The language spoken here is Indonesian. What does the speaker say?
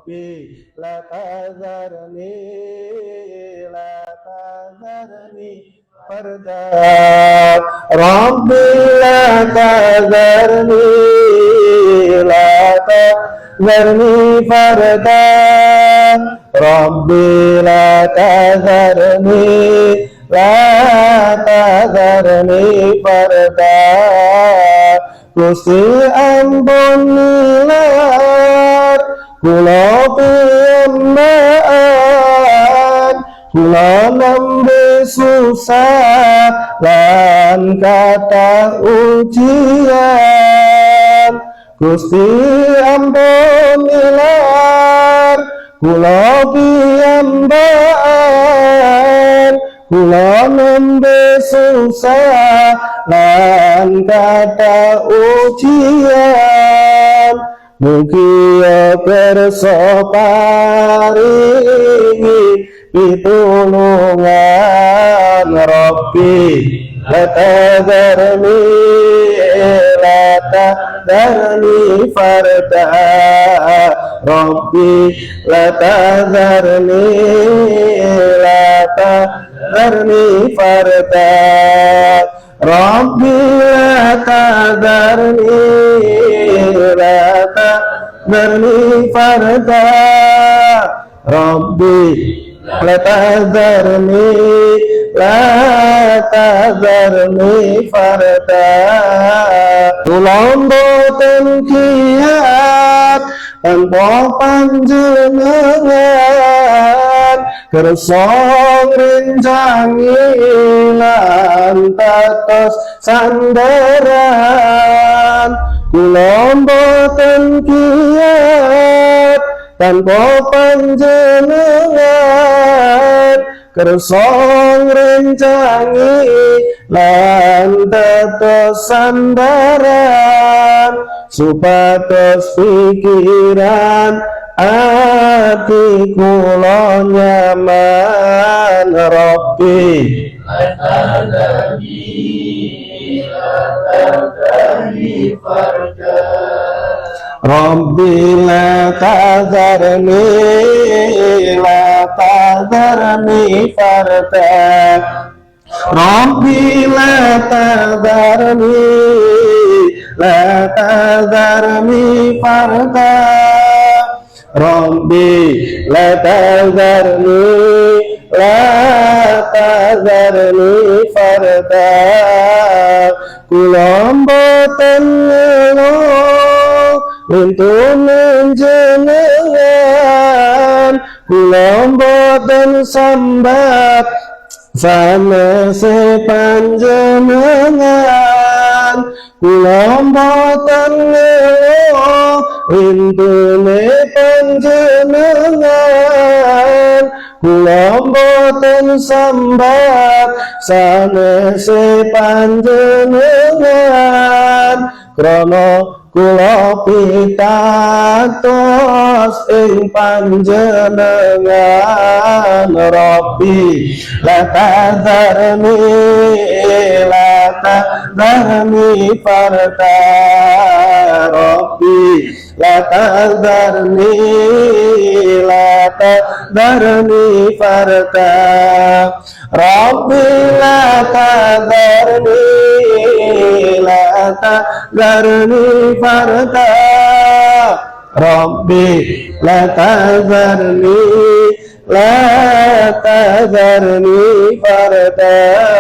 Rabbi la tazarni farda Rabbi la tazarni farda Rabbi la tazarni farda Gusti ampunilah kula piyambaan kula nembe susah lan kata ujian Gusti ampunilah kula piyambaan kula nembe susah lan kata ujian mugia kersa paringi pitulungan Rabbi la tazarni farda Rabbi la tazarni farda Rabbi la tazarni farda Rabbi la tazarni farda kula mboten kiyat tanpa panjenengan kersa ngrencangi lan tatos sandaran kula mboten kiyat tanpa panjenengan kersa ngrencangi lan tatos sandaran supados pikiran ati kula nyaman Rabbi Rabbi la tazarni farda Rabbi la tazarni farda Rabbi la tazarni farda kula mboten ngelo Untuk menjenengan kula mboten sambat sanese panjenengan kula mboten ngelo intune panjenengan kula mboten sambat sanese panjenengan krana kula pitados ing panjenengan Rabbi la tazarni farda Rabbi la tazarni farda Rabbi la tazarni farda Rabbi la tazarni farda